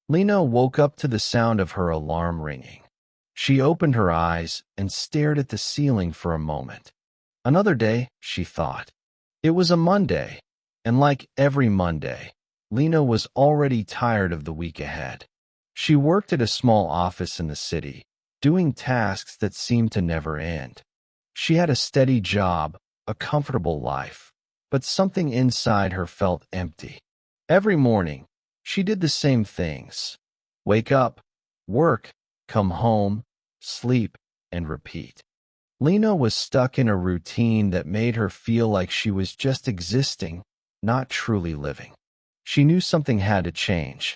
Lena woke up to the sound of her alarm ringing. She opened her eyes and stared at the ceiling for a moment. Another day, she thought. It was a Monday, and like every Monday, Lena was already tired of the week ahead. She worked at a small office in the city, doing tasks that seemed to never end. She had a steady job, a comfortable life, but something inside her felt empty. Every morning, she did the same things. Wake up, work, come home, sleep, and repeat. Lena was stuck in a routine that made her feel like she was just existing, not truly living. She knew something had to change.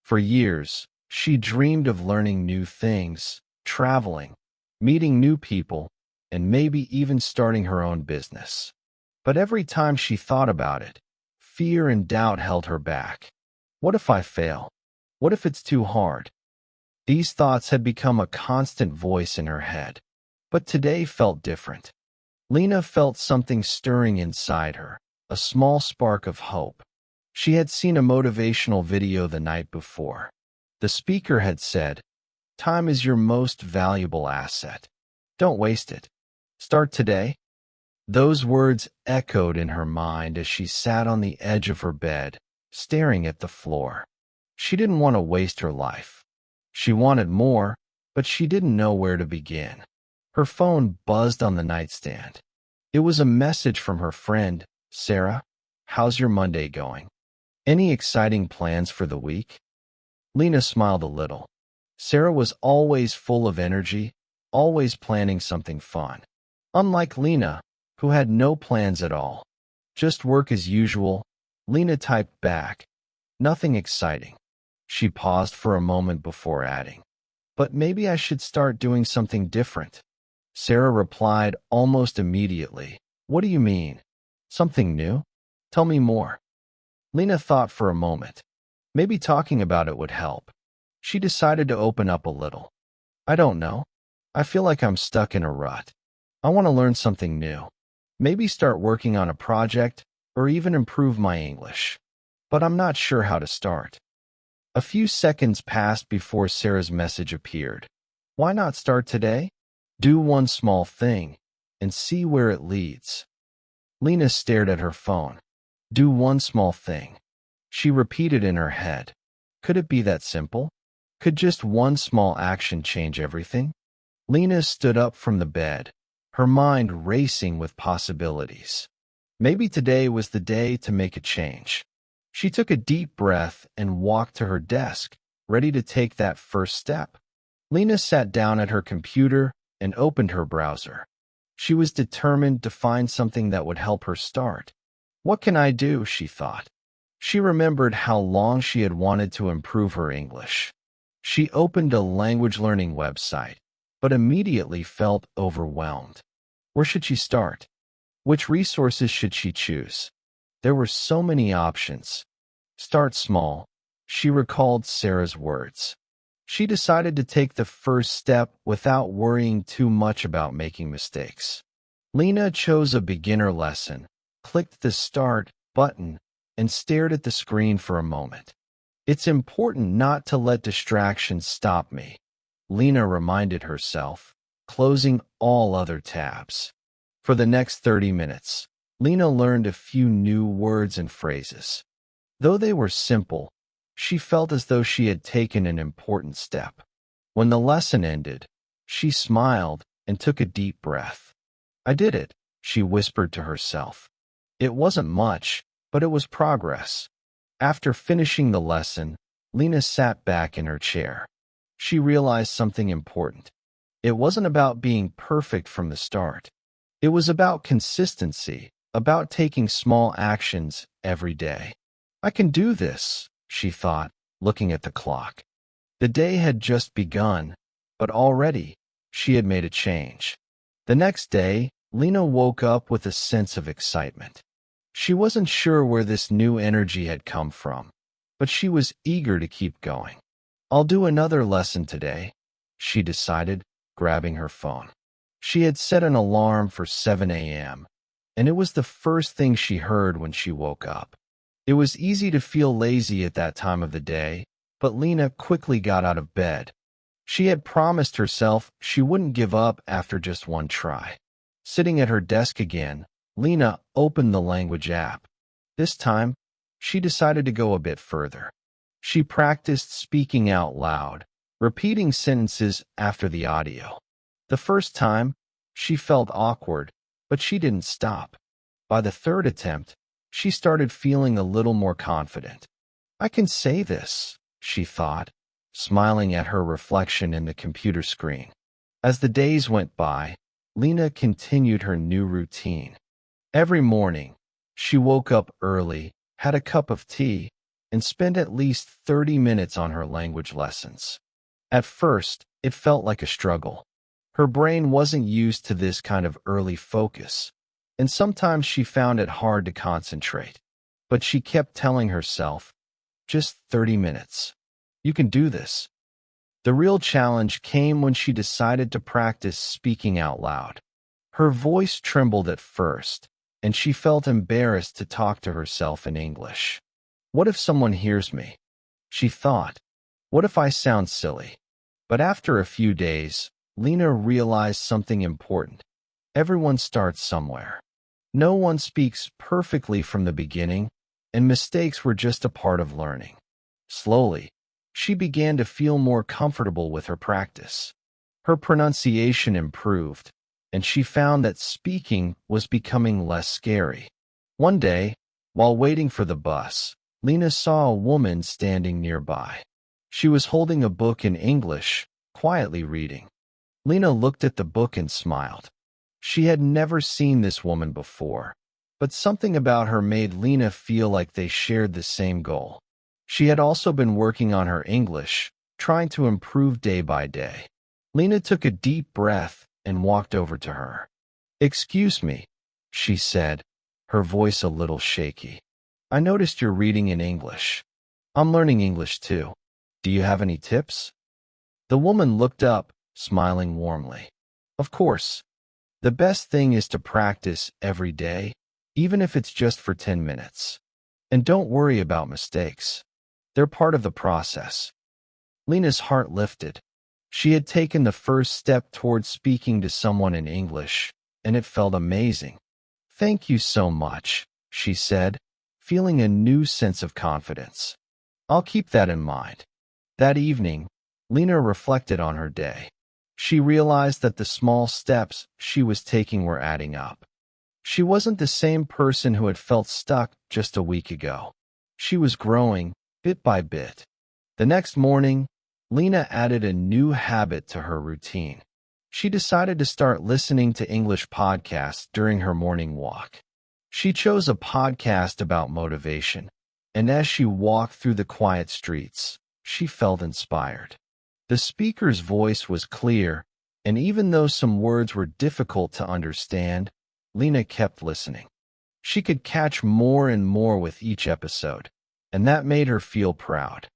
For years, she dreamed of learning new things, traveling, meeting new people, and maybe even starting her own business. But every time she thought about it, fear and doubt held her back. What if I fail? What if it's too hard? These thoughts had become a constant voice in her head. But today felt different. Lena felt something stirring inside her, a small spark of hope. She had seen a motivational video the night before. The speaker had said, "Time is your most valuable asset. Don't waste it. Start today." Those words echoed in her mind as she sat on the edge of her bed, staring at the floor. She didn't want to waste her life. She wanted more, but she didn't know where to begin. Her phone buzzed on the nightstand. It was a message from her friend, Sarah. "How's your Monday going? Any exciting plans for the week?" Lena smiled a little. Sarah was always full of energy, always planning something fun. Unlike Lena, who had no plans at all. Just work as usual, Lena typed back. "Nothing exciting." She paused for a moment before adding, "But maybe I should start doing something different." Sarah replied almost immediately, "What do you mean? Something new? Tell me more." Lena thought for a moment. Maybe talking about it would help. She decided to open up a little. "I don't know. I feel like I'm stuck in a rut. I want to learn something new. Maybe start working on a project or even improve my English. But I'm not sure how to start." A few seconds passed before Sarah's message appeared. "Why not start today? Do one small thing and see where it leads." Lena stared at her phone. Do one small thing. She repeated in her head. Could it be that simple? Could just one small action change everything? Lena stood up from the bed, her mind racing with possibilities. Maybe today was the day to make a change. She took a deep breath and walked to her desk, ready to take that first step. Lena sat down at her computer and opened her browser. She was determined to find something that would help her start. What can I do? She thought. She remembered how long she had wanted to improve her English. She opened a language learning website, but immediately felt overwhelmed. Where should she start? Which resources should she choose? There were so many options. Start small, she recalled Sarah's words. She decided to take the first step without worrying too much about making mistakes. Lena chose a beginner lesson, clicked the Start button, and stared at the screen for a moment. It's important not to let distractions stop me, Lena reminded herself, closing all other tabs. For the next 30 minutes, Lena learned a few new words and phrases. Though they were simple, she felt as though she had taken an important step. When the lesson ended, she smiled and took a deep breath. I did it, she whispered to herself. It wasn't much, but it was progress. After finishing the lesson, Lena sat back in her chair. She realized something important. It wasn't about being perfect from the start. It was about consistency, about taking small actions every day. I can do this, she thought, looking at the clock. The day had just begun, but already she had made a change. The next day, Lena woke up with a sense of excitement. She wasn't sure where this new energy had come from, but she was eager to keep going. I'll do another lesson today, she decided, grabbing her phone. She had set an alarm for 7 a.m., and it was the first thing she heard when she woke up. It was easy to feel lazy at that time of the day, but Lena quickly got out of bed. She had promised herself she wouldn't give up after just one try. Sitting at her desk again, Lena opened the language app. This time, she decided to go a bit further. She practiced speaking out loud, repeating sentences after the audio. The first time, she felt awkward, but she didn't stop. By the third attempt, she started feeling a little more confident. I can say this, she thought, smiling at her reflection in the computer screen. As the days went by, Lena continued her new routine. Every morning, she woke up early, had a cup of tea, and spent at least 30 minutes on her language lessons. At first, it felt like a struggle. Her brain wasn't used to this kind of early focus, and sometimes she found it hard to concentrate. But she kept telling herself, just 30 minutes. You can do this. The real challenge came when she decided to practice speaking out loud. Her voice trembled at first, and she felt embarrassed to talk to herself in English. What if someone hears me? She thought. What if I sound silly? But after a few days, Lena realized something important. Everyone starts somewhere. No one speaks perfectly from the beginning, and mistakes were just a part of learning. Slowly, she began to feel more comfortable with her practice. Her pronunciation improved, and she found that speaking was becoming less scary. One day, while waiting for the bus, Lena saw a woman standing nearby. She was holding a book in English, quietly reading. Lena looked at the book and smiled. She had never seen this woman before, but something about her made Lena feel like they shared the same goal. She had also been working on her English, trying to improve day by day. Lena took a deep breath and walked over to her. "Excuse me," she said, her voice a little shaky. "I noticed you're reading in English. I'm learning English too. Do you have any tips?" The woman looked up, smiling warmly. "Of course. The best thing is to practice every day, even if it's just for 10 minutes. And don't worry about mistakes. They're part of the process." Lena's heart lifted. She had taken the first step towards speaking to someone in English, and it felt amazing. "Thank you so much," she said, feeling a new sense of confidence. "I'll keep that in mind." That evening, Lena reflected on her day. She realized that the small steps she was taking were adding up. She wasn't the same person who had felt stuck just a week ago. She was growing, bit by bit. The next morning, Lena added a new habit to her routine. She decided to start listening to English podcasts during her morning walk. She chose a podcast about motivation, and as she walked through the quiet streets, she felt inspired. The speaker's voice was clear, and even though some words were difficult to understand, Lena kept listening. She could catch more and more with each episode, and that made her feel proud.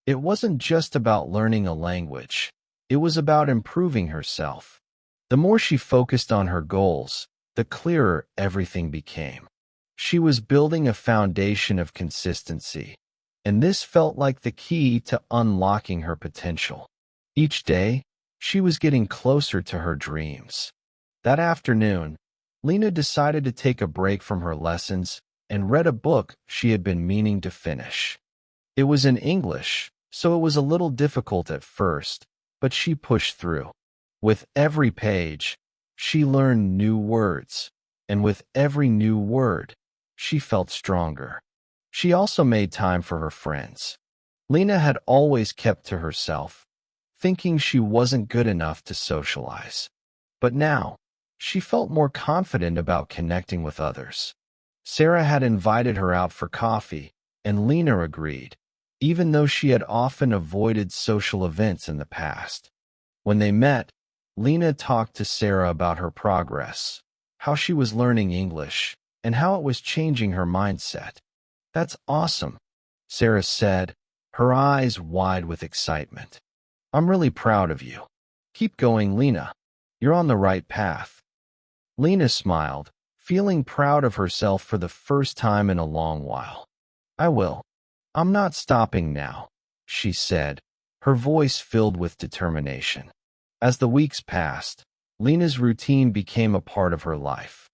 It wasn't just about learning a language. It was about improving herself. The more she focused on her goals, the clearer everything became. She was building a foundation of consistency, and this felt like the key to unlocking her potential. Each day, she was getting closer to her dreams. That afternoon, Lena decided to take a break from her lessons and read a book she had been meaning to finish. It was in English, so it was a little difficult at first, but she pushed through. With every page, she learned new words, and with every new word, she felt stronger. She also made time for her friends. Lena had always kept to herself, thinking she wasn't good enough to socialize. But now, she felt more confident about connecting with others. Sarah had invited her out for coffee, and Lena agreed, even though she had often avoided social events in the past. When they met, Lena talked to Sarah about her progress, how she was learning English, and how it was changing her mindset. "That's awesome," Sarah said, her eyes wide with excitement. "I'm really proud of you. Keep going, Lena. You're on the right path." Lena smiled, feeling proud of herself for the first time in a long while. "I will. I'm not stopping now," she said, her voice filled with determination. As the weeks passed, Lena's routine became a part of her life.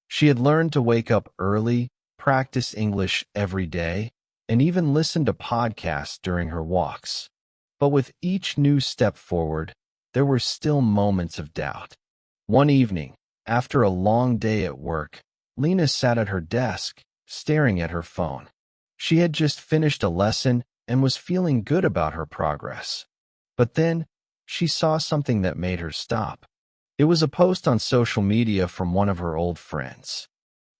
She had learned to wake up early, practice English every day, and even listen to podcasts during her walks. But with each new step forward, there were still moments of doubt. One evening, after a long day at work, Lena sat at her desk, staring at her phone. She had just finished a lesson and was feeling good about her progress. But then, she saw something that made her stop. It was a post on social media from one of her old friends.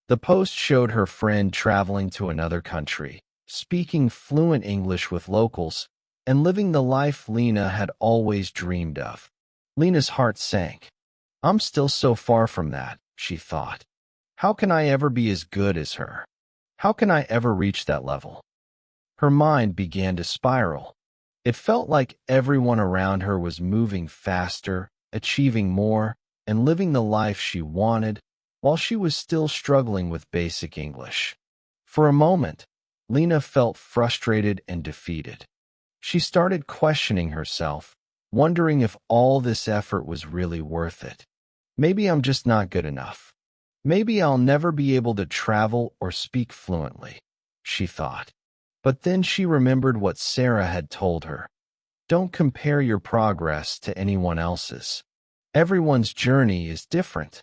The post showed her friend traveling to another country, speaking fluent English with locals, and living the life Lena had always dreamed of. Lena's heart sank. I'm still so far from that, she thought. How can I ever be as good as her? How can I ever reach that level? Her mind began to spiral. It felt like everyone around her was moving faster, achieving more, and living the life she wanted, while she was still struggling with basic English. For a moment, Lena felt frustrated and defeated. She started questioning herself, wondering if all this effort was really worth it. Maybe I'm just not good enough. Maybe I'll never be able to travel or speak fluently, she thought. But then she remembered what Sarah had told her. Don't compare your progress to anyone else's. Everyone's journey is different.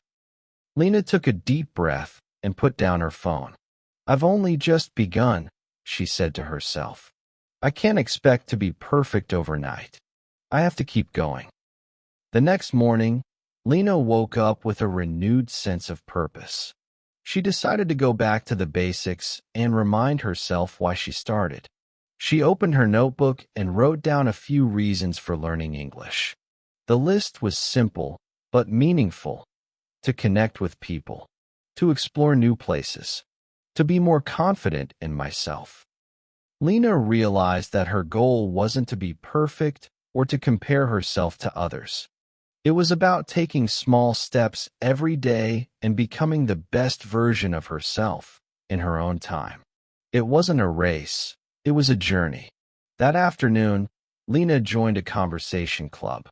Lena took a deep breath and put down her phone. I've only just begun, she said to herself. I can't expect to be perfect overnight. I have to keep going. The next morning, Lena woke up with a renewed sense of purpose. She decided to go back to the basics and remind herself why she started. She opened her notebook and wrote down a few reasons for learning English. The list was simple, but meaningful. To connect with people, to explore new places, to be more confident in myself. Lena realized that her goal wasn't to be perfect or to compare herself to others. It was about taking small steps every day and becoming the best version of herself in her own time. It wasn't a race, it was a journey. That afternoon, Lena joined a conversation club.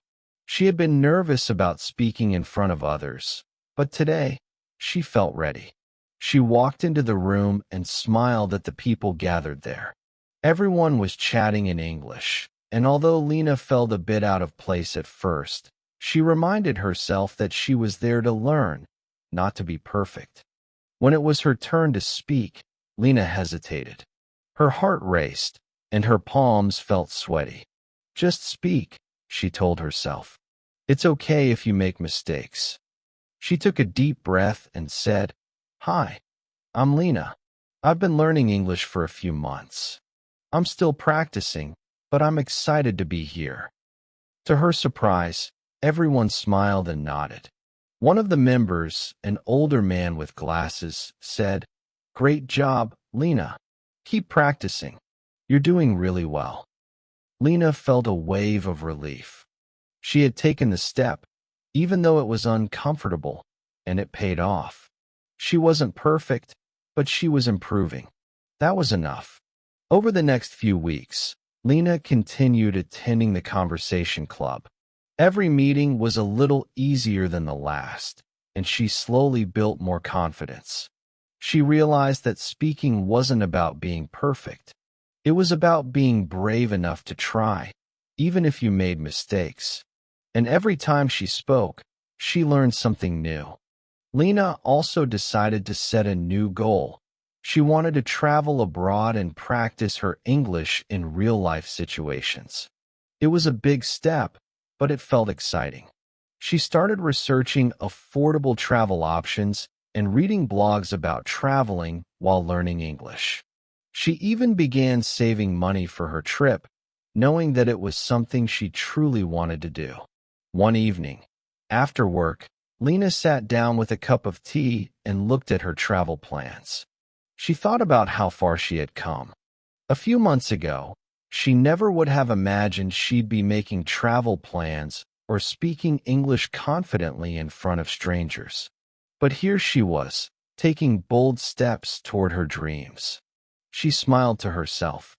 She had been nervous about speaking in front of others, but today, she felt ready. She walked into the room and smiled at the people gathered there. Everyone was chatting in English, and although Lena felt a bit out of place at first, she reminded herself that she was there to learn, not to be perfect. When it was her turn to speak, Lena hesitated. Her heart raced, and her palms felt sweaty. Just speak, she told herself. It's okay if you make mistakes. She took a deep breath and said, Hi, I'm Lena. I've been learning English for a few months. I'm still practicing, but I'm excited to be here. To her surprise, everyone smiled and nodded. One of the members, an older man with glasses, said, Great job, Lena. Keep practicing. You're doing really well. Lena felt a wave of relief. She had taken the step, even though it was uncomfortable, and it paid off. She wasn't perfect, but she was improving. That was enough. Over the next few weeks, Lena continued attending the conversation club. Every meeting was a little easier than the last, and she slowly built more confidence. She realized that speaking wasn't about being perfect. It was about being brave enough to try, even if you made mistakes. And every time she spoke, she learned something new. Lena also decided to set a new goal. She wanted to travel abroad and practice her English in real-life situations. It was a big step, but it felt exciting. She started researching affordable travel options and reading blogs about traveling while learning English. She even began saving money for her trip, knowing that it was something she truly wanted to do. One evening, after work, Lena sat down with a cup of tea and looked at her travel plans. She thought about how far she had come. A few months ago, she never would have imagined she'd be making travel plans or speaking English confidently in front of strangers. But here she was, taking bold steps toward her dreams. She smiled to herself.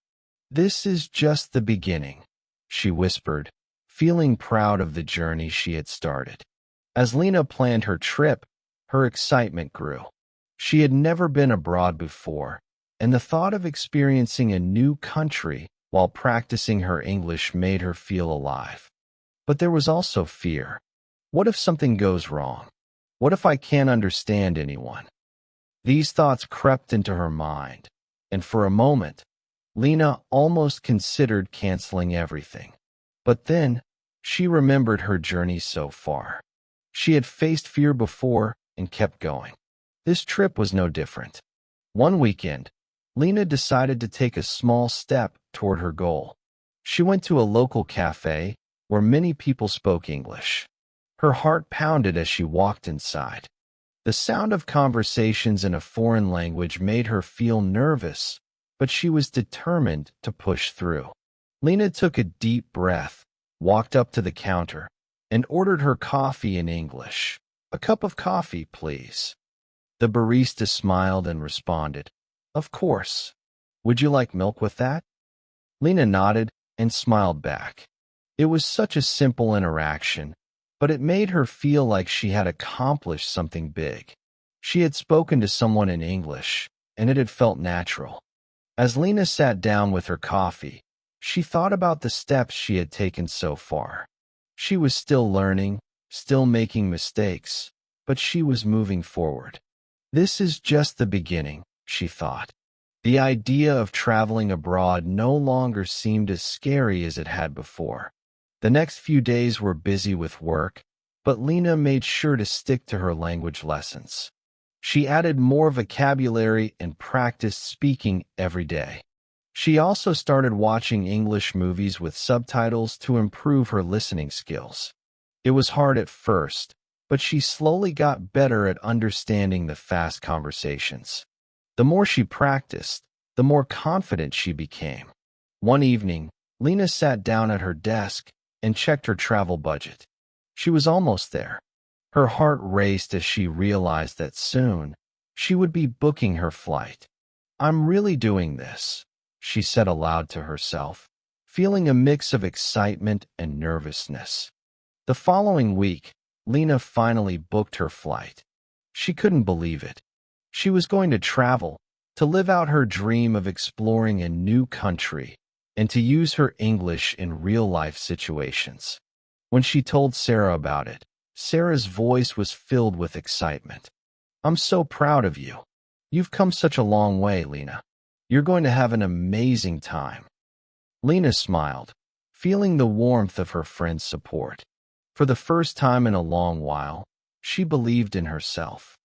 This is just the beginning, she whispered, feeling proud of the journey she had started. As Lena planned her trip, her excitement grew. She had never been abroad before, and the thought of experiencing a new country while practicing her English made her feel alive. But there was also fear. What if something goes wrong? What if I can't understand anyone? These thoughts crept into her mind, and for a moment, Lena almost considered canceling everything. But then, she remembered her journey so far. She had faced fear before and kept going. This trip was no different. One weekend, Lena decided to take a small step toward her goal. She went to a local cafe where many people spoke English. Her heart pounded as she walked inside. The sound of conversations in a foreign language made her feel nervous, but she was determined to push through. Lena took a deep breath, walked up to the counter, and ordered her coffee in English. "A cup of coffee, please." The barista smiled and responded, "Of course. Would you like milk with that?" Lena nodded and smiled back. It was such a simple interaction, but it made her feel like she had accomplished something big. She had spoken to someone in English, and it had felt natural. As Lena sat down with her coffee, she thought about the steps she had taken so far. She was still learning, still making mistakes, but she was moving forward. This is just the beginning, she thought. The idea of traveling abroad no longer seemed as scary as it had before. The next few days were busy with work, but Lena made sure to stick to her language lessons. She added more vocabulary and practiced speaking every day. She also started watching English movies with subtitles to improve her listening skills. It was hard at first, but she slowly got better at understanding the fast conversations. The more she practiced, the more confident she became. One evening, Lena sat down at her desk and checked her travel budget. She was almost there. Her heart raced as she realized that soon she would be booking her flight. "I'm really doing this," she said aloud to herself, feeling a mix of excitement and nervousness. The following week, Lena finally booked her flight. She couldn't believe it. She was going to travel, to live out her dream of exploring a new country, and to use her English in real-life situations. When she told Sarah about it, Sarah's voice was filled with excitement. "I'm so proud of you. You've come such a long way, Lena. You're going to have an amazing time." Lena smiled, feeling the warmth of her friend's support. For the first time in a long while, she believed in herself.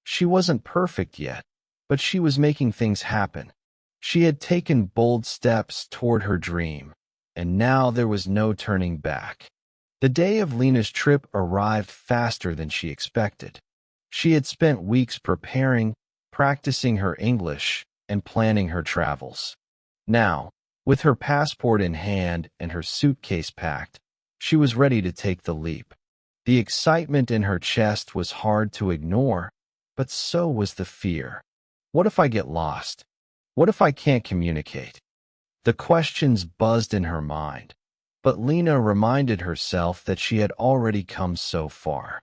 She wasn't perfect yet, but she was making things happen. She had taken bold steps toward her dream, and now there was no turning back. The day of Lena's trip arrived faster than she expected. She had spent weeks preparing, practicing her English, and planning her travels. Now, with her passport in hand and her suitcase packed, she was ready to take the leap. The excitement in her chest was hard to ignore, but so was the fear. What if I get lost? What if I can't communicate? The questions buzzed in her mind, but Lena reminded herself that she had already come so far.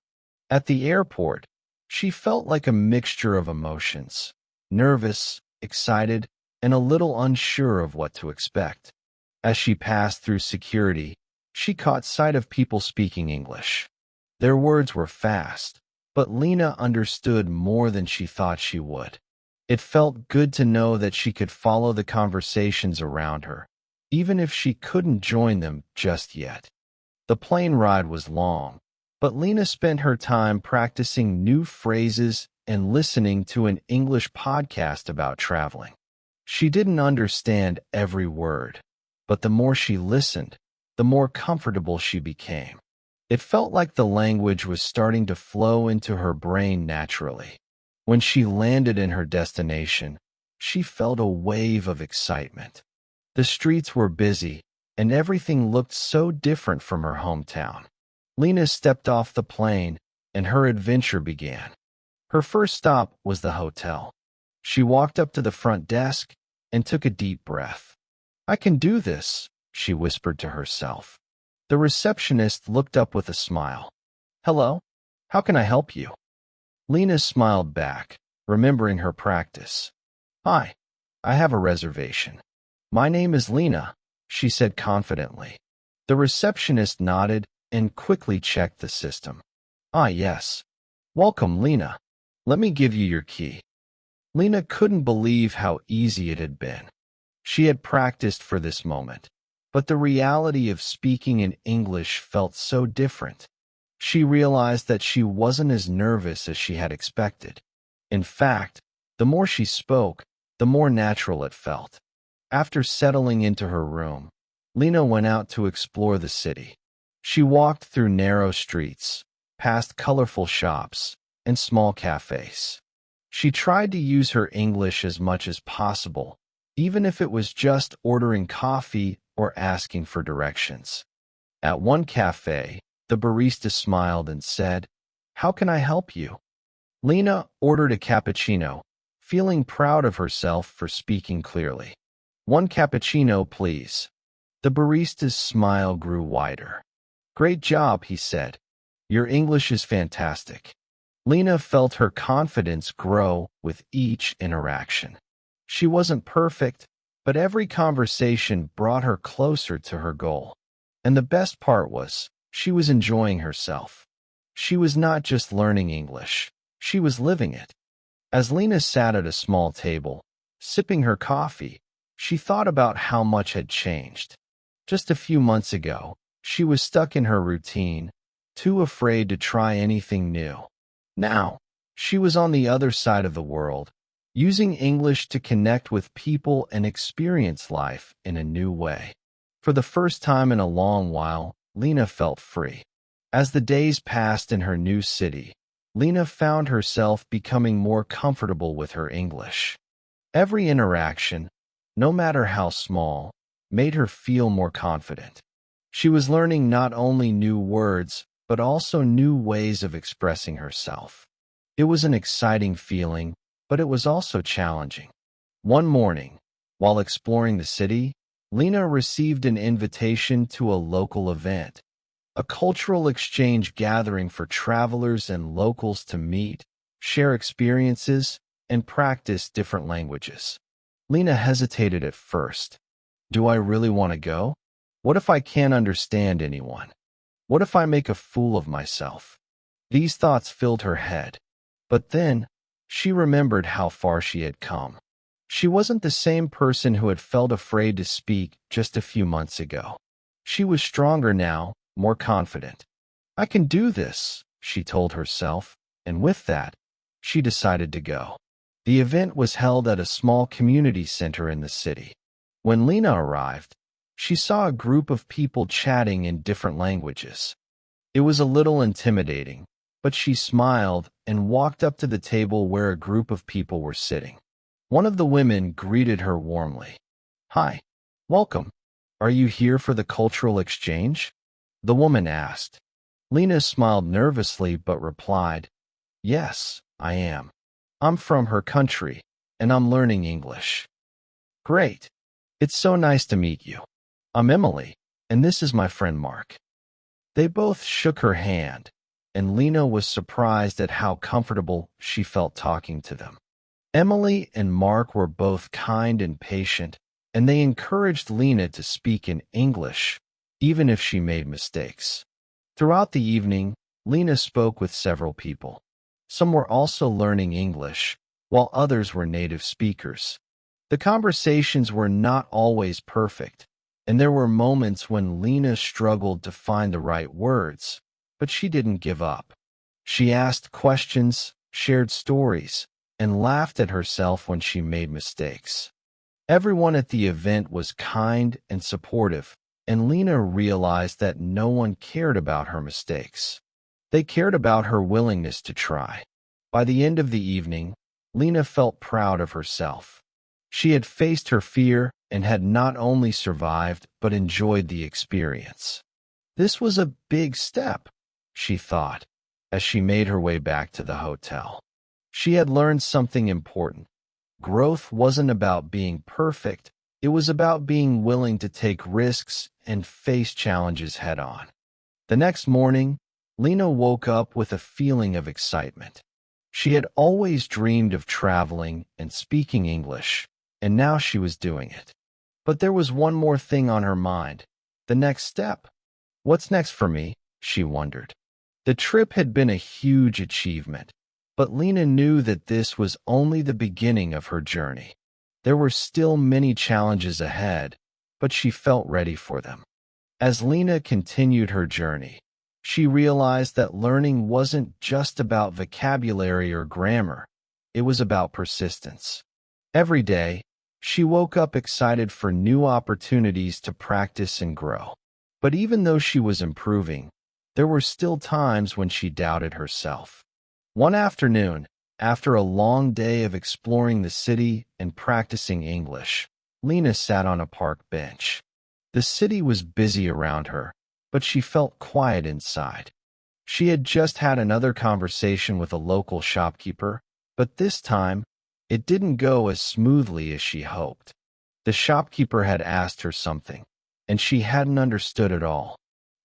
At the airport, she felt like a mixture of emotions: nervous, excited, and a little unsure of what to expect. As she passed through security, she caught sight of people speaking English. Their words were fast, but Lena understood more than she thought she would. It felt good to know that she could follow the conversations around her, even if she couldn't join them just yet. The plane ride was long, but Lena spent her time practicing new phrases and listening to an English podcast about traveling. She didn't understand every word, but the more she listened, the more comfortable she became. It felt like the language was starting to flow into her brain naturally. When she landed in her destination, she felt a wave of excitement. The streets were busy, and everything looked so different from her hometown. Lena stepped off the plane, and her adventure began. Her first stop was the hotel. She walked up to the front desk and took a deep breath. I can do this, she whispered to herself. The receptionist looked up with a smile. Hello? How can I help you? Lena smiled back, remembering her practice. Hi, I have a reservation. My name is Lena, she said confidently. The receptionist nodded and quickly checked the system. Ah, yes. Welcome, Lena. Let me give you your key. Lena couldn't believe how easy it had been. She had practiced for this moment, but the reality of speaking in English felt so different. She realized that she wasn't as nervous as she had expected. In fact, the more she spoke, the more natural it felt. After settling into her room, Lena went out to explore the city. She walked through narrow streets, past colorful shops, and small cafes. She tried to use her English as much as possible, even if it was just ordering coffee or asking for directions. At one cafe, the barista smiled and said, How can I help you? Lena ordered a cappuccino, feeling proud of herself for speaking clearly. One cappuccino, please. The barista's smile grew wider. Great job, he said. Your English is fantastic. Lena felt her confidence grow with each interaction. She wasn't perfect, but every conversation brought her closer to her goal. And the best part was, she was enjoying herself. She was not just learning English, she was living it. As Lena sat at a small table, sipping her coffee, she thought about how much had changed. Just a few months ago, she was stuck in her routine, too afraid to try anything new. Now, she was on the other side of the world, using English to connect with people and experience life in a new way. For the first time in a long while, Lena felt free. As the days passed in her new city, Lena found herself becoming more comfortable with her English. Every interaction, no matter how small, made her feel more confident. She was learning not only new words, but also new ways of expressing herself. It was an exciting feeling, but it was also challenging. One morning, while exploring the city, Lena received an invitation to a local event, a cultural exchange gathering for travelers and locals to meet, share experiences, and practice different languages. Lena hesitated at first. Do I really want to go? What if I can't understand anyone? What if I make a fool of myself? These thoughts filled her head. But then, she remembered how far she had come. She wasn't the same person who had felt afraid to speak just a few months ago. She was stronger now, more confident. I can do this, she told herself, and with that, she decided to go. The event was held at a small community center in the city. When Lena arrived, she saw a group of people chatting in different languages. It was a little intimidating, but she smiled and walked up to the table where a group of people were sitting. One of the women greeted her warmly. Hi, welcome. Are you here for the cultural exchange? The woman asked. Lena smiled nervously but replied, Yes, I am. I'm from her country, and I'm learning English. Great. It's so nice to meet you. I'm Emily, and this is my friend Mark. They both shook her hand, and Lena was surprised at how comfortable she felt talking to them. Emily and Mark were both kind and patient, and they encouraged Lena to speak in English, even if she made mistakes. Throughout the evening, Lena spoke with several people. Some were also learning English, while others were native speakers. The conversations were not always perfect, and there were moments when Lena struggled to find the right words, but she didn't give up. She asked questions, shared stories, and laughed at herself when she made mistakes. Everyone at the event was kind and supportive, and Lena realized that no one cared about her mistakes. They cared about her willingness to try. By the end of the evening, Lena felt proud of herself. She had faced her fear and had not only survived but enjoyed the experience. This was a big step, she thought, as she made her way back to the hotel. She had learned something important. Growth wasn't about being perfect, It was about being willing to take risks and face challenges head-on. The next morning, Lena woke up with a feeling of excitement. She had always dreamed of traveling and speaking English, and now she was doing it. But there was one more thing on her mind: the next step. What's next for me? She wondered. The trip had been a huge achievement, but Lena knew that this was only the beginning of her journey. There were still many challenges ahead, but she felt ready for them. As Lena continued her journey, she realized that learning wasn't just about vocabulary or grammar. It was about persistence. Every day, she woke up excited for new opportunities to practice and grow. But even though she was improving, there were still times when she doubted herself. One afternoon, after a long day of exploring the city and practicing English, Lena sat on a park bench. The city was busy around her, but she felt quiet inside. She had just had another conversation with a local shopkeeper, but this time, it didn't go as smoothly as she hoped. The shopkeeper had asked her something, and she hadn't understood at all.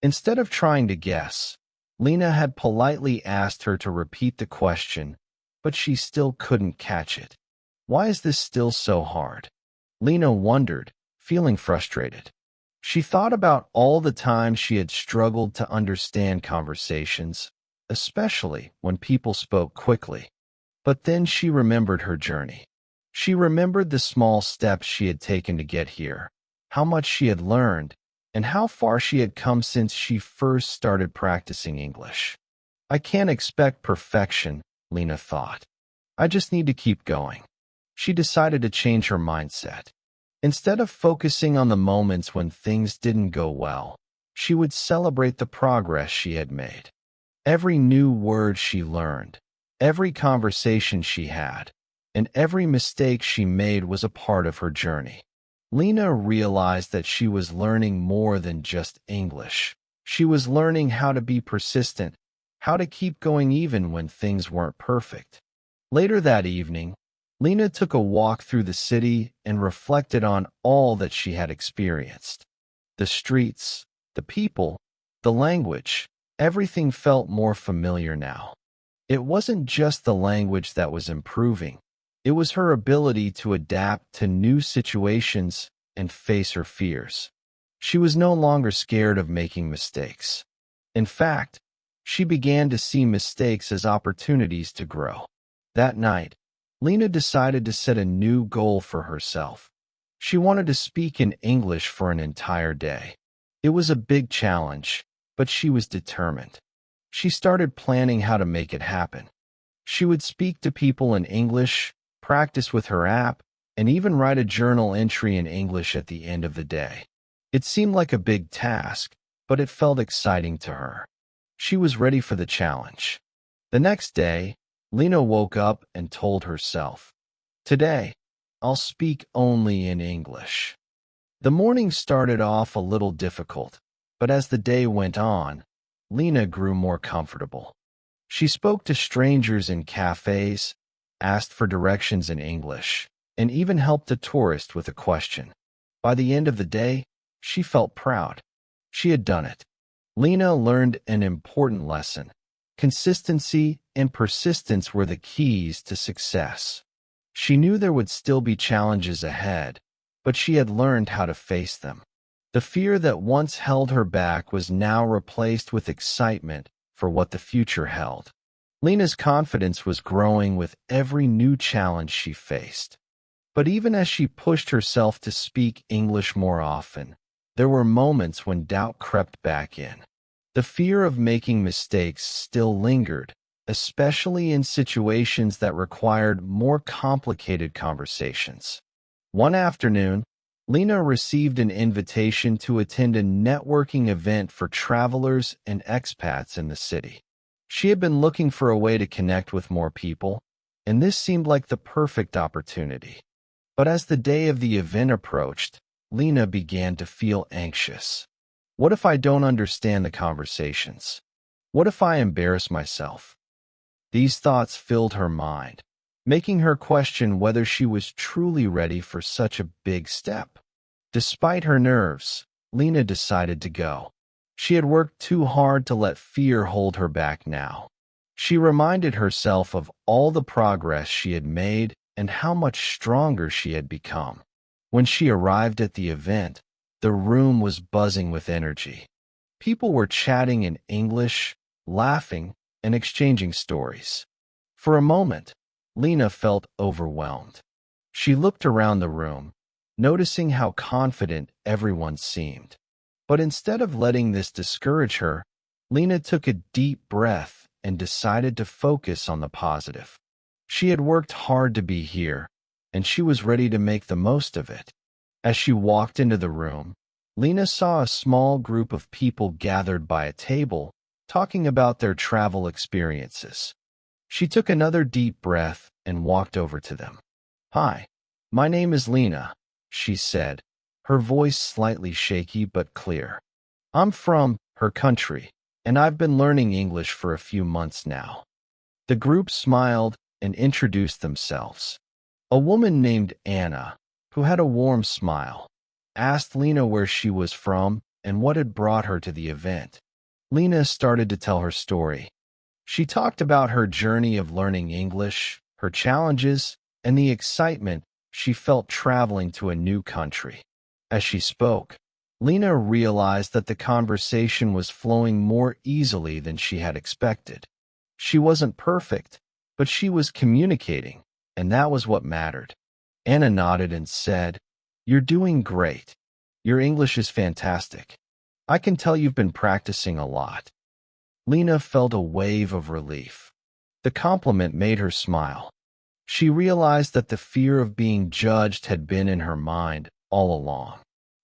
Instead of trying to guess, Lena had politely asked her to repeat the question, but she still couldn't catch it. Why is this still so hard? Lena wondered, feeling frustrated. She thought about all the times she had struggled to understand conversations, especially when people spoke quickly. But then she remembered her journey. She remembered the small steps she had taken to get here, how much she had learned, and how far she had come since she first started practicing English. I can't expect perfection, Lena thought. I just need to keep going. She decided to change her mindset. Instead of focusing on the moments when things didn't go well, she would celebrate the progress she had made. Every new word she learned, every conversation she had, and every mistake she made was a part of her journey. Lena realized that she was learning more than just English. She was learning how to be persistent, how to keep going even when things weren't perfect. Later that evening, Lena took a walk through the city and reflected on all that she had experienced. The streets, the people, the language, everything felt more familiar now. It wasn't just the language that was improving. It was her ability to adapt to new situations and face her fears. She was no longer scared of making mistakes. In fact, she began to see mistakes as opportunities to grow. That night, Lena decided to set a new goal for herself. She wanted to speak in English for an entire day. It was a big challenge, but she was determined. She started planning how to make it happen. She would speak to people in English, practice with her app, and even write a journal entry in English at the end of the day. It seemed like a big task, but it felt exciting to her. She was ready for the challenge. The next day, Lena woke up and told herself, "Today, I'll speak only in English." The morning started off a little difficult, but as the day went on, Lena grew more comfortable. She spoke to strangers in cafes, asked for directions in English, and even helped a tourist with a question. By the end of the day, she felt proud. She had done it. Lena learned an important lesson. Consistency and persistence were the keys to success. She knew there would still be challenges ahead, but she had learned how to face them. The fear that once held her back was now replaced with excitement for what the future held. Lena's confidence was growing with every new challenge she faced. But even as she pushed herself to speak English more often, there were moments when doubt crept back in. The fear of making mistakes still lingered, especially in situations that required more complicated conversations. One afternoon, Lena received an invitation to attend a networking event for travelers and expats in the city. She had been looking for a way to connect with more people, and this seemed like the perfect opportunity. But as the day of the event approached, Lena began to feel anxious. What if I don't understand the conversations? What if I embarrass myself? These thoughts filled her mind, making her question whether she was truly ready for such a big step. Despite her nerves, Lena decided to go. She had worked too hard to let fear hold her back now. She reminded herself of all the progress she had made and how much stronger she had become. When she arrived at the event, the room was buzzing with energy. People were chatting in English, laughing, and exchanging stories. For a moment, Lena felt overwhelmed. She looked around the room, noticing how confident everyone seemed. But instead of letting this discourage her, Lena took a deep breath and decided to focus on the positive. She had worked hard to be here, and she was ready to make the most of it. As she walked into the room, Lena saw a small group of people gathered by a table, talking about their travel experiences. She took another deep breath and walked over to them. "Hi, my name is Lena," she said, her voice slightly shaky but clear. "I'm from her country, and I've been learning English for a few months now." The group smiled and introduced themselves. A woman named Anna, who had a warm smile, asked Lena where she was from and what had brought her to the event. Lena started to tell her story. She talked about her journey of learning English, her challenges, and the excitement she felt traveling to a new country. As she spoke, Lena realized that the conversation was flowing more easily than she had expected. She wasn't perfect, but she was communicating, and that was what mattered. Anna nodded and said, "You're doing great. Your English is fantastic. I can tell you've been practicing a lot." Lena felt a wave of relief. The compliment made her smile. She realized that the fear of being judged had been in her mind all along.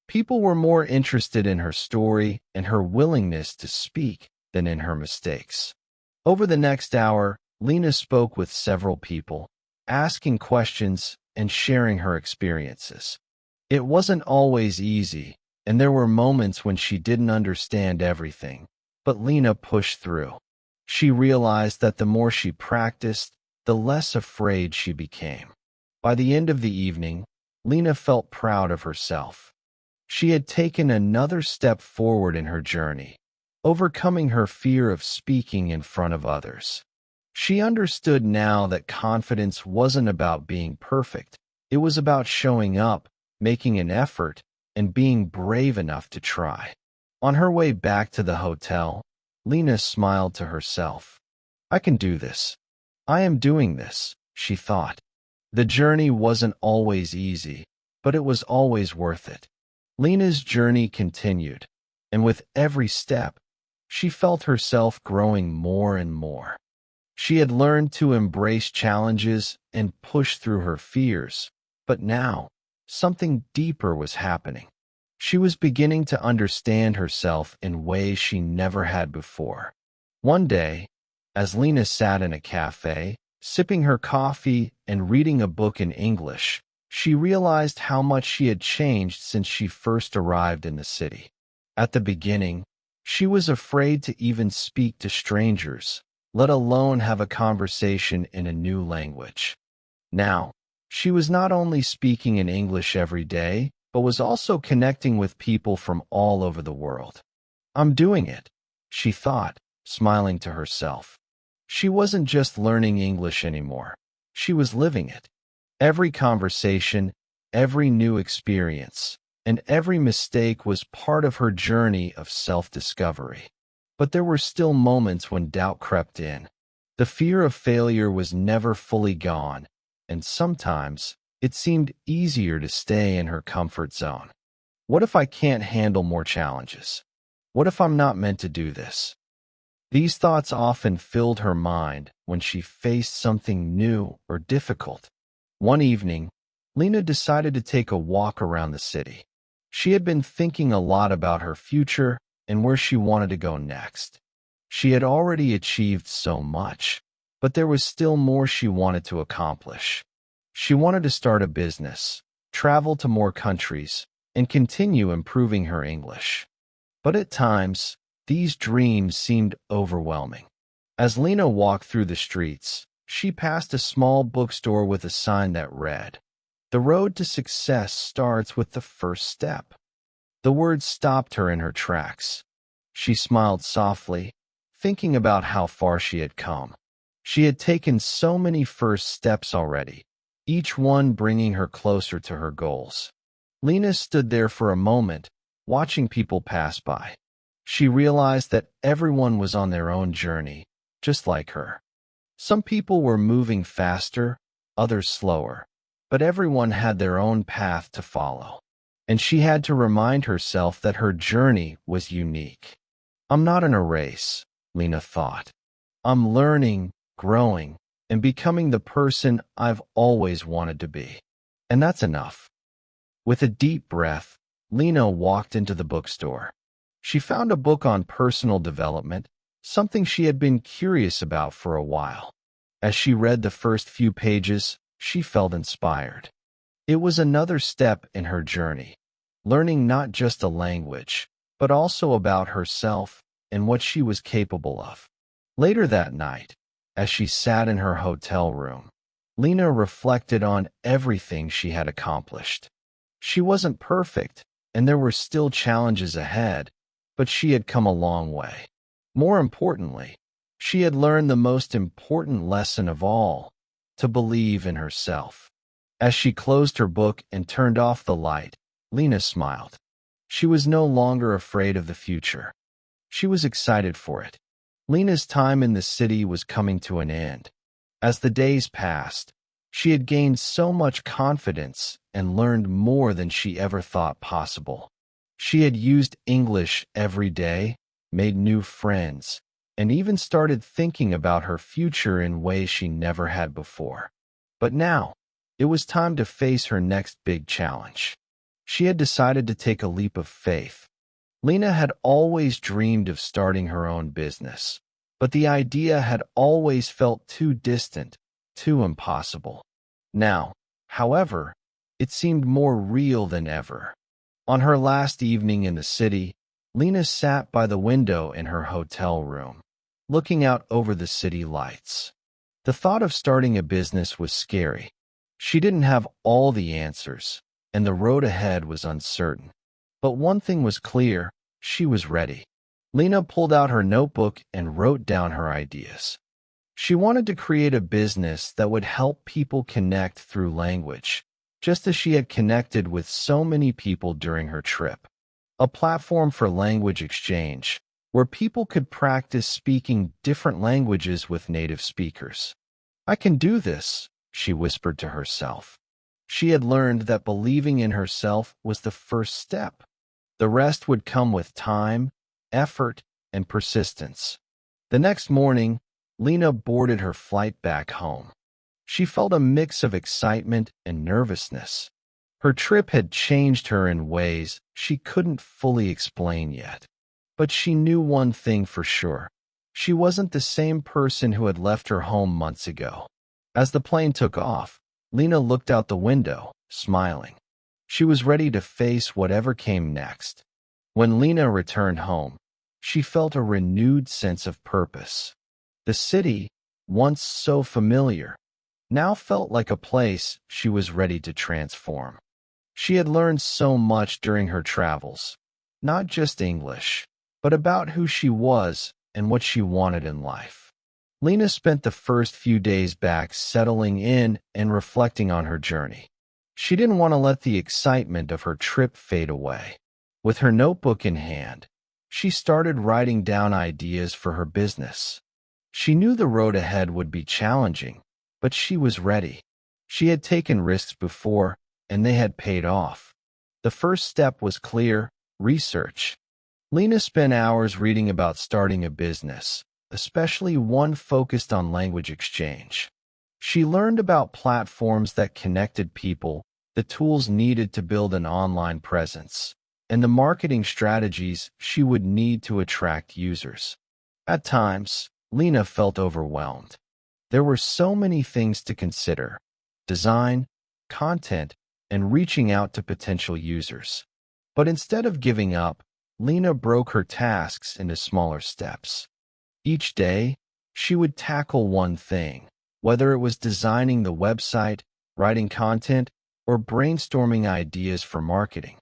People were more interested in her story and her willingness to speak than in her mistakes. Over the next hour, Lena spoke with several people, asking questions and sharing her experiences. It wasn't always easy, and there were moments when she didn't understand everything, but Lena pushed through. She realized that the more she practiced, the less afraid she became. By the end of the evening, Lena felt proud of herself. She had taken another step forward in her journey, overcoming her fear of speaking in front of others. She understood now that confidence wasn't about being perfect. It was about showing up, making an effort, and being brave enough to try. On her way back to the hotel, Lena smiled to herself. "I can do this. I am doing this," she thought. The journey wasn't always easy, but it was always worth it. Lena's journey continued, and with every step, she felt herself growing more and more. She had learned to embrace challenges and push through her fears, but now, something deeper was happening. She was beginning to understand herself in ways she never had before. One day, as Lena sat in a cafe, sipping her coffee and reading a book in English, she realized how much she had changed since she first arrived in the city. At the beginning, she was afraid to even speak to strangers, let alone have a conversation in a new language. Now, she was not only speaking in English every day, but was also connecting with people from all over the world. "I'm doing it," she thought, smiling to herself. She wasn't just learning English anymore. She was living it. Every conversation, every new experience, and every mistake was part of her journey of self-discovery. But there were still moments when doubt crept in. The fear of failure was never fully gone, and sometimes it seemed easier to stay in her comfort zone. What if I can't handle more challenges? What if I'm not meant to do this? These thoughts often filled her mind when she faced something new or difficult. One evening, Lena decided to take a walk around the city. She had been thinking a lot about her future and where she wanted to go next. She had already achieved so much, but there was still more she wanted to accomplish. She wanted to start a business, travel to more countries, and continue improving her English. But at times, these dreams seemed overwhelming. As Lena walked through the streets, she passed a small bookstore with a sign that read, The road to success starts with the first step. The words stopped her in her tracks. She smiled softly, thinking about how far she had come. She had taken so many first steps already, each one bringing her closer to her goals. Lena stood there for a moment, watching people pass by. She realized that everyone was on their own journey, just like her. Some people were moving faster, others slower, but everyone had their own path to follow. And she had to remind herself that her journey was unique. I'm not in a race, Lena thought. I'm learning, growing, and becoming the person I've always wanted to be. And that's enough. With a deep breath, Lena walked into the bookstore. She found a book on personal development, something she had been curious about for a while. As she read the first few pages, she felt inspired. It was another step in her journey, learning not just a language, but also about herself and what she was capable of. Later that night, as she sat in her hotel room, Lena reflected on everything she had accomplished. She wasn't perfect, and there were still challenges ahead, but she had come a long way. More importantly, she had learned the most important lesson of all, to believe in herself. As she closed her book and turned off the light, Lena smiled. She was no longer afraid of the future. She was excited for it. Lena's time in the city was coming to an end. As the days passed, she had gained so much confidence and learned more than she ever thought possible. She had used English every day, made new friends, and even started thinking about her future in ways she never had before. But now, it was time to face her next big challenge. She had decided to take a leap of faith. Lena had always dreamed of starting her own business, but the idea had always felt too distant, too impossible. Now, however, it seemed more real than ever. On her last evening in the city, Lena sat by the window in her hotel room, looking out over the city lights. The thought of starting a business was scary. She didn't have all the answers, and the road ahead was uncertain. But one thing was clear, she was ready. Lena pulled out her notebook and wrote down her ideas. She wanted to create a business that would help people connect through language, just as she had connected with so many people during her trip. A platform for language exchange, where people could practice speaking different languages with native speakers. I can do this, she whispered to herself. She had learned that believing in herself was the first step. The rest would come with time, effort, and persistence. The next morning, Lena boarded her flight back home. She felt a mix of excitement and nervousness. Her trip had changed her in ways she couldn't fully explain yet. But she knew one thing for sure. She wasn't the same person who had left her home months ago. As the plane took off, Lena looked out the window, smiling. She was ready to face whatever came next. When Lena returned home, she felt a renewed sense of purpose. The city, once so familiar, now felt like a place she was ready to transform. She had learned so much during her travels, not just English, but about who she was and what she wanted in life. Lena spent the first few days back settling in and reflecting on her journey. She didn't want to let the excitement of her trip fade away. With her notebook in hand, she started writing down ideas for her business. She knew the road ahead would be challenging, but she was ready. She had taken risks before, and they had paid off. The first step was clear: research. Lena spent hours reading about starting a business, especially one focused on language exchange. She learned about platforms that connected people, the tools needed to build an online presence, and the marketing strategies she would need to attract users. At times, Lena felt overwhelmed. There were so many things to consider: design, content, and reaching out to potential users. But instead of giving up, Lena broke her tasks into smaller steps. Each day, she would tackle one thing, whether it was designing the website, writing content, or brainstorming ideas for marketing.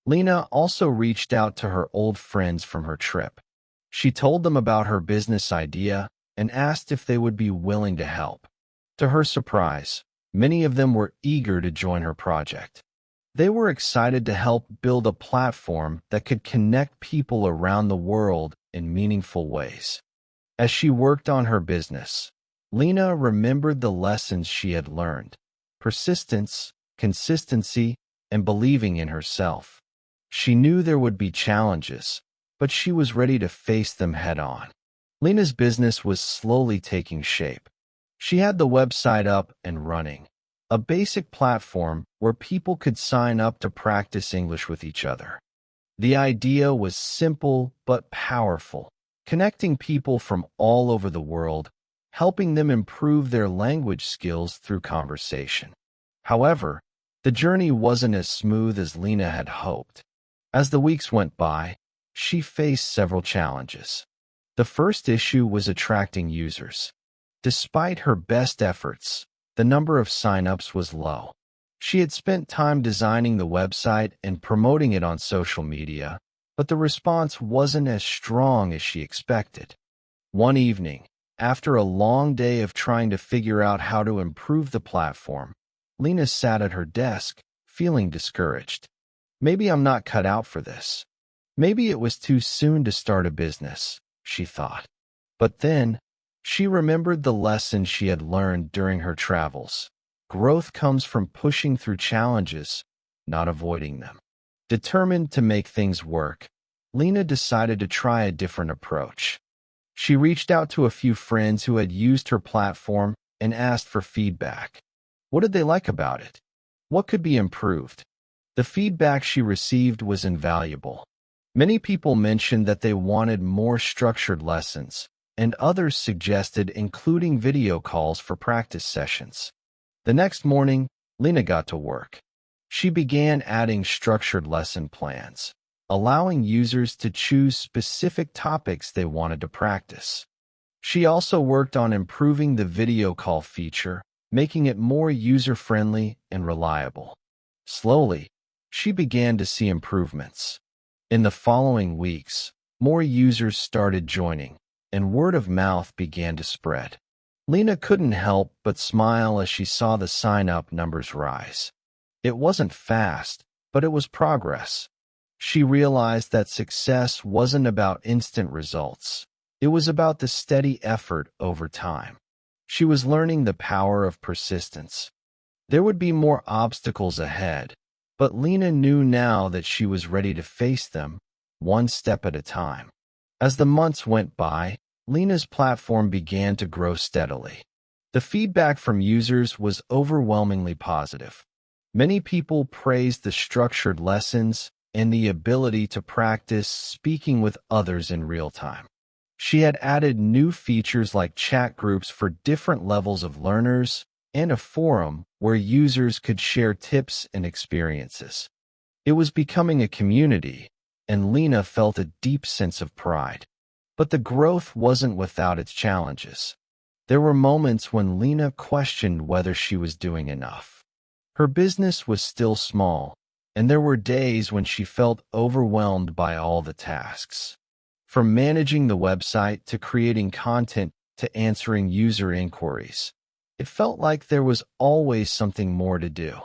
Lena also reached out to her old friends from her trip. She told them about her business idea and asked if they would be willing to help. To her surprise, many of them were eager to join her project. They were excited to help build a platform that could connect people around the world in meaningful ways. As she worked on her business, Lena remembered the lessons she had learned: persistence, consistency, and believing in herself. She knew there would be challenges, but she was ready to face them head-on. Lena's business was slowly taking shape. She had the website up and running, a basic platform where people could sign up to practice English with each other. The idea was simple but powerful, connecting people from all over the world, helping them improve their language skills through conversation. However, the journey wasn't as smooth as Lena had hoped. As the weeks went by, she faced several challenges. The first issue was attracting users. Despite her best efforts, the number of sign-ups was low. She had spent time designing the website and promoting it on social media, but the response wasn't as strong as she expected. One evening, after a long day of trying to figure out how to improve the platform, Lena sat at her desk, feeling discouraged. Maybe I'm not cut out for this. Maybe it was too soon to start a business, she thought. But then, she remembered the lessons she had learned during her travels. Growth comes from pushing through challenges, not avoiding them. Determined to make things work, Lena decided to try a different approach. She reached out to a few friends who had used her platform and asked for feedback. What did they like about it? What could be improved? The feedback she received was invaluable. Many people mentioned that they wanted more structured lessons, and others suggested including video calls for practice sessions. The next morning, Lena got to work. She began adding structured lesson plans, allowing users to choose specific topics they wanted to practice. She also worked on improving the video call feature, making it more user-friendly and reliable. Slowly, she began to see improvements. In the following weeks, more users started joining, and word of mouth began to spread. Lena couldn't help but smile as she saw the sign-up numbers rise. It wasn't fast, but it was progress. She realized that success wasn't about instant results. It was about the steady effort over time. She was learning the power of persistence. There would be more obstacles ahead, but Lena knew now that she was ready to face them, one step at a time. As the months went by, Lena's platform began to grow steadily. The feedback from users was overwhelmingly positive. Many people praised the structured lessons and the ability to practice speaking with others in real time. She had added new features like chat groups for different levels of learners and a forum where users could share tips and experiences. It was becoming a community, and Lena felt a deep sense of pride. But the growth wasn't without its challenges. There were moments when Lena questioned whether she was doing enough. Her business was still small, and there were days when she felt overwhelmed by all the tasks. From managing the website to creating content to answering user inquiries, it felt like there was always something more to do.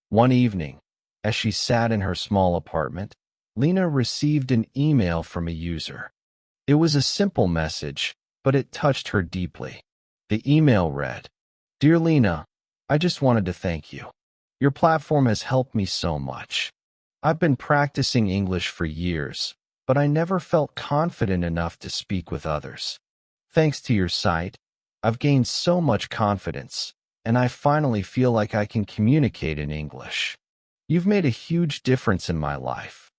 One evening, as she sat in her small apartment, Lena received an email from a user. It was a simple message, but it touched her deeply. The email read, "Dear Lena, I just wanted to thank you. Your platform has helped me so much. I've been practicing English for years, but I never felt confident enough to speak with others. Thanks to your site, I've gained so much confidence, and I finally feel like I can communicate in English. You've made a huge difference in my life."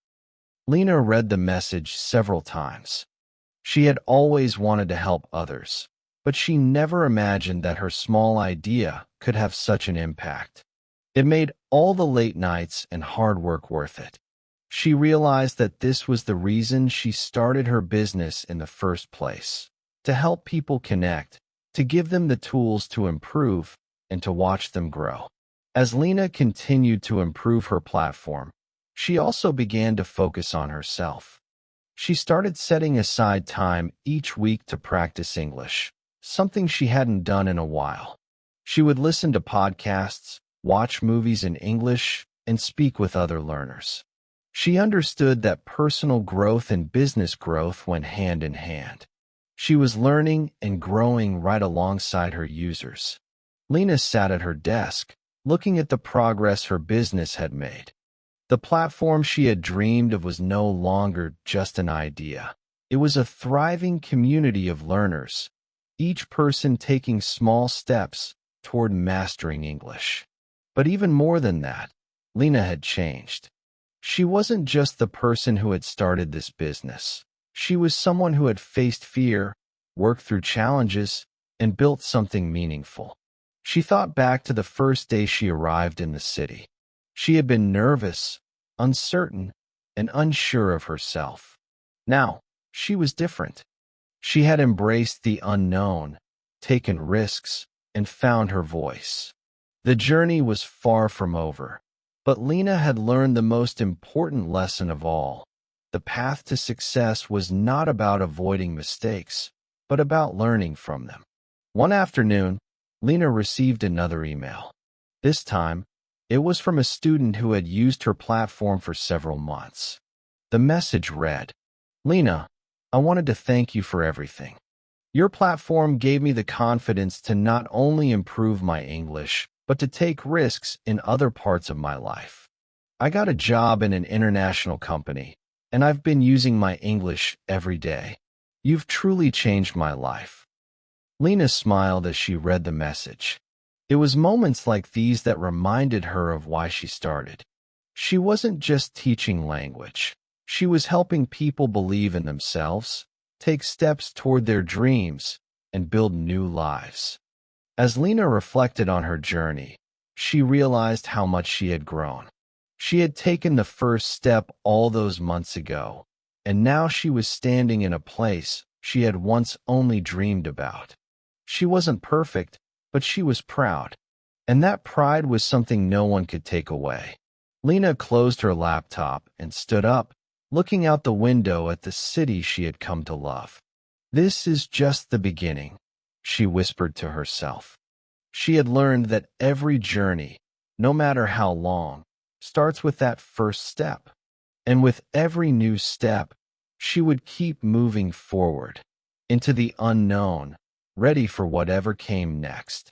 Lena read the message several times. She had always wanted to help others, but she never imagined that her small idea could have such an impact. It made all the late nights and hard work worth it. She realized that this was the reason she started her business in the first place: to help people connect, to give them the tools to improve, and to watch them grow. As Lena continued to improve her platform, she also began to focus on herself. She started setting aside time each week to practice English, something she hadn't done in a while. She would listen to podcasts, watch movies in English, and speak with other learners. She understood that personal growth and business growth went hand in hand. She was learning and growing right alongside her users. Lena sat at her desk, looking at the progress her business had made. The platform she had dreamed of was no longer just an idea. It was a thriving community of learners, each person taking small steps toward mastering English. But even more than that, Lena had changed. She wasn't just the person who had started this business. She was someone who had faced fear, worked through challenges, and built something meaningful. She thought back to the first day she arrived in the city. She had been nervous, uncertain, and unsure of herself. Now, she was different. She had embraced the unknown, taken risks, and found her voice. The journey was far from over, but Lena had learned the most important lesson of all. The path to success was not about avoiding mistakes, but about learning from them. One afternoon, Lena received another email. This time, it was from a student who had used her platform for several months. The message read, "Lena, I wanted to thank you for everything. Your platform gave me the confidence to not only improve my English, but to take risks in other parts of my life. I got a job in an international company, and I've been using my English every day. You've truly changed my life." Lena smiled as she read the message. It was moments like these that reminded her of why she started. She wasn't just teaching language. She was helping people believe in themselves, take steps toward their dreams, and build new lives. As Lena reflected on her journey, she realized how much she had grown. She had taken the first step all those months ago, and now she was standing in a place she had once only dreamed about. She wasn't perfect, but she was proud, and that pride was something no one could take away. Lena closed her laptop and stood up, looking out the window at the city she had come to love. "This is just the beginning," she whispered to herself. She had learned that every journey, no matter how long, starts with that first step. And with every new step, she would keep moving forward, into the unknown, ready for whatever came next.